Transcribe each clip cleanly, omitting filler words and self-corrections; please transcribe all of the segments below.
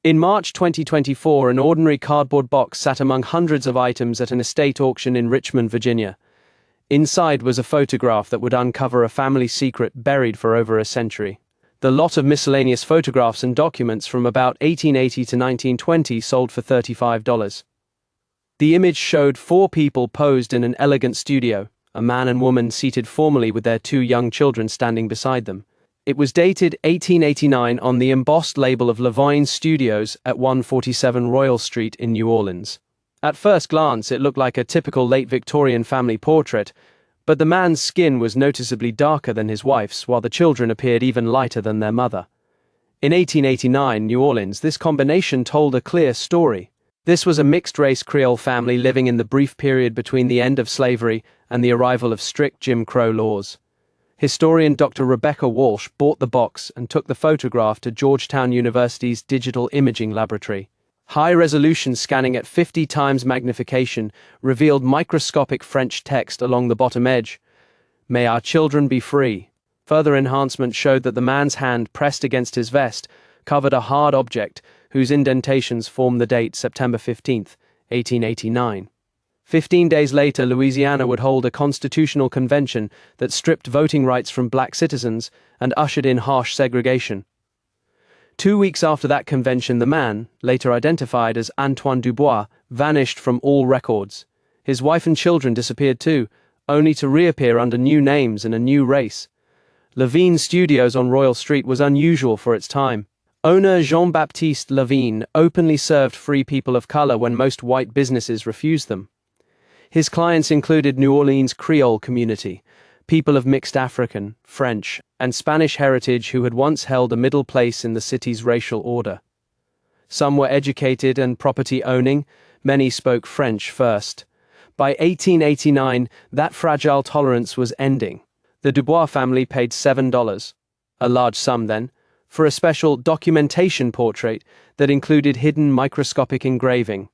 In March 2024, an ordinary cardboard box sat among hundreds of items at an estate auction in Richmond, Virginia. Inside was a photograph that would uncover a family secret buried for over a century. The lot of miscellaneous photographs and documents from about 1880 to 1920 sold for $35. The image showed four people posed in an elegant studio, a man and woman seated formally with their two young children standing beside them. It was dated 1889 on the embossed label of Levoyne Studios at 147 Royal Street in New Orleans. At first glance, it looked like a typical late Victorian family portrait, but the man's skin was noticeably darker than his wife's, while the children appeared even lighter than their mother. In 1889 New Orleans, this combination told a clear story. This was a mixed-race Creole family living in the brief period between the end of slavery and the arrival of strict Jim Crow laws. Historian Dr. Rebecca Walsh bought the box and took the photograph to Georgetown University's Digital Imaging Laboratory. High-resolution scanning at 50 times magnification revealed microscopic French text along the bottom edge. "May our children be free." Further enhancement showed that the man's hand pressed against his vest covered a hard object whose indentations form the date September 15, 1889. 15 days later, Louisiana would hold a constitutional convention that stripped voting rights from black citizens and ushered in harsh segregation. 2 weeks after that convention, the man, later identified as Antoine Dubois, vanished from all records. His wife and children disappeared too, only to reappear under new names and a new race. Levoyne Studios on Royal Street was unusual for its time. Owner Jean-Baptiste Levoyne openly served free people of color when most white businesses refused them. His clients included New Orleans' Creole community, people of mixed African, French, and Spanish heritage who had once held a middle place in the city's racial order. Some were educated and property-owning, many spoke French first. By 1889, that fragile tolerance was ending. The Dubois family paid $7, a large sum then, for a special documentation portrait that included hidden microscopic engraving.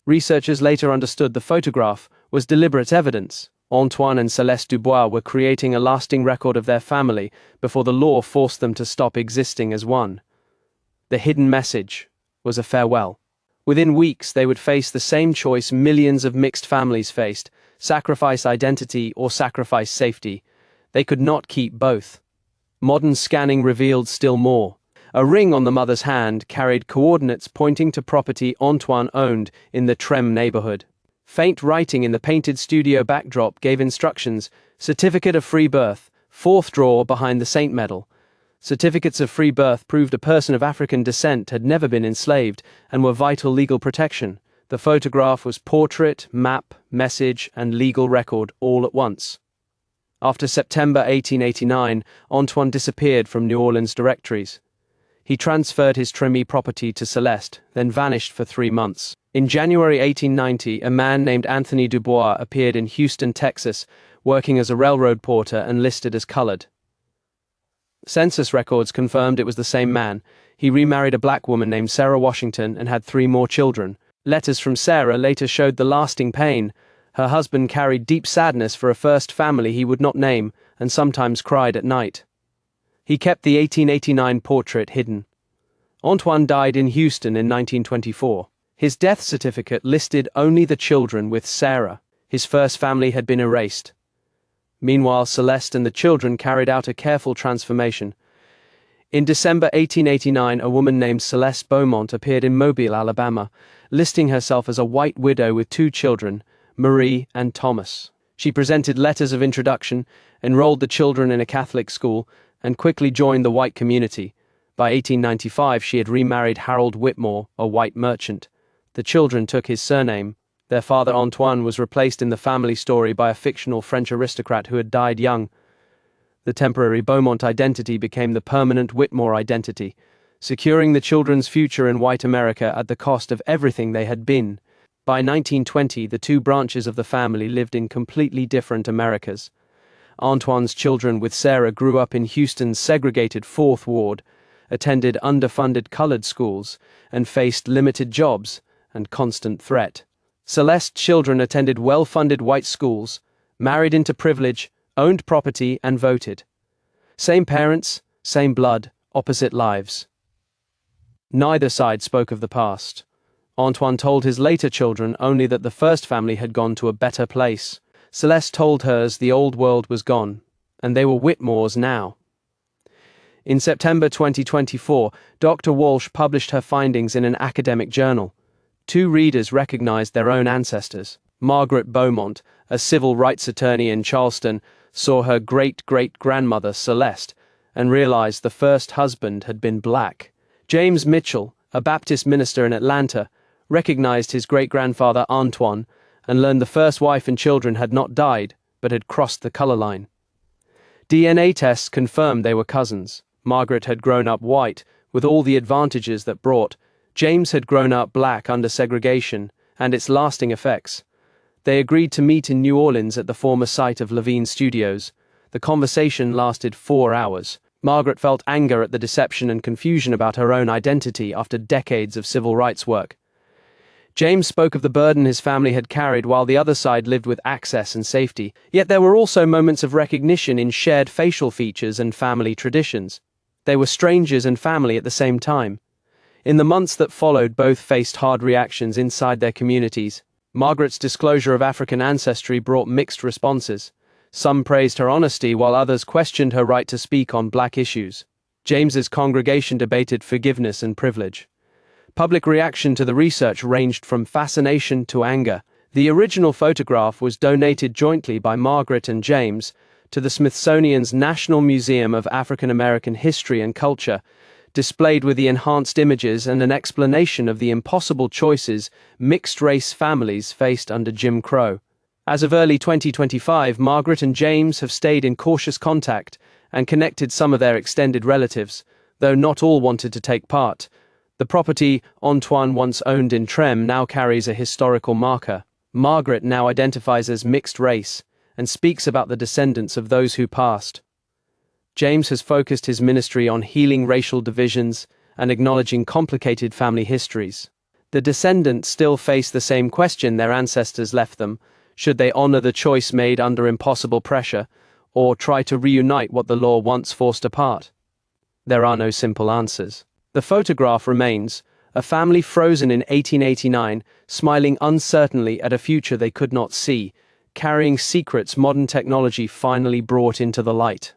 Researchers later understood the photograph was deliberate evidence. Antoine and Céleste Dubois were creating a lasting record of their family before the law forced them to stop existing as one. The hidden message was a farewell. Within weeks, they would face the same choice millions of mixed families faced: sacrifice identity or sacrifice safety. They could not keep both. Modern scanning revealed still more. A ring on the mother's hand carried coordinates pointing to property Antoine owned in the Trem neighborhood. Faint writing in the painted studio backdrop gave instructions: certificate of free birth, fourth drawer behind the Saint medal. Certificates of free birth proved a person of African descent had never been enslaved and were vital legal protection. The photograph was portrait, map, message, and legal record all at once. After September 1889, Antoine disappeared from New Orleans directories. He transferred his Tremy property to Céleste, then vanished for 3 months. In January 1890, a man named Anthony Dubois appeared in Houston, Texas, working as a railroad porter and listed as colored. Census records confirmed it was the same man. He remarried a black woman named Sarah Washington and had 3 more children. Letters from Sarah later showed the lasting pain. Her husband carried deep sadness for a first family he would not name and sometimes cried at night. He kept the 1889 portrait hidden. Antoine died in Houston in 1924. His death certificate listed only the children with Sarah. His first family had been erased. Meanwhile, Céleste and the children carried out a careful transformation. In December 1889, a woman named Celeste Beaumont appeared in Mobile, Alabama, listing herself as a white widow with 2 children, Marie and Thomas. She presented letters of introduction, enrolled the children in a Catholic school, and quickly joined the white community. By 1895, she had remarried Harold Whitmore, a white merchant. The children took his surname. Their father Antoine was replaced in the family story by a fictional French aristocrat who had died young. The temporary Beaumont identity became the permanent Whitmore identity, securing the children's future in white America at the cost of everything they had been. By 1920, the 2 branches of the family lived in completely different Americas. Antoine's children with Sarah grew up in Houston's segregated 4th Ward, attended underfunded colored schools, and faced limited jobs and constant threat. Celeste's children attended well-funded white schools, married into privilege, owned property, and voted. Same parents, same blood, opposite lives. Neither side spoke of the past. Antoine told his later children only that the first family had gone to a better place. Celeste told hers the old world was gone, and they were Whitmores now. In September 2024, Dr. Walsh published her findings in an academic journal. Two readers recognized their own ancestors. Margaret Beaumont, a civil rights attorney in Charleston, saw her great-great-grandmother Celeste and realized the first husband had been black. James Mitchell, a Baptist minister in Atlanta, recognized his great-grandfather Antoine and learned the first wife and children had not died but had crossed the color line. DNA tests confirmed they were cousins. Margaret had grown up white, with all the advantages that brought. James had grown up black under segregation and its lasting effects. They agreed to meet in New Orleans at the former site of Levine Studios. The conversation lasted 4 hours. Margaret felt anger at the deception and confusion about her own identity after decades of civil rights work. James spoke of the burden his family had carried while the other side lived with access and safety. Yet there were also moments of recognition in shared facial features and family traditions. They were strangers and family at the same time. In the months that followed, both faced hard reactions inside their communities. Margaret's disclosure of African ancestry brought mixed responses. Some praised her honesty while others questioned her right to speak on black issues. James's congregation debated forgiveness and privilege. Public reaction to the research ranged from fascination to anger. The original photograph was donated jointly by Margaret and James to the Smithsonian's National Museum of African American History and Culture, displayed with the enhanced images and an explanation of the impossible choices mixed-race families faced under Jim Crow. As of early 2025, Margaret and James have stayed in cautious contact and connected some of their extended relatives, though not all wanted to take part. The property Antoine once owned in Trem now carries a historical marker. Margaret now identifies as mixed race and speaks about the descendants of those who passed. James has focused his ministry on healing racial divisions and acknowledging complicated family histories. The descendants still face the same question their ancestors left them: should they honor the choice made under impossible pressure, or try to reunite what the law once forced apart? There are no simple answers. The photograph remains, a family frozen in 1889, smiling uncertainly at a future they could not see, carrying secrets modern technology finally brought into the light.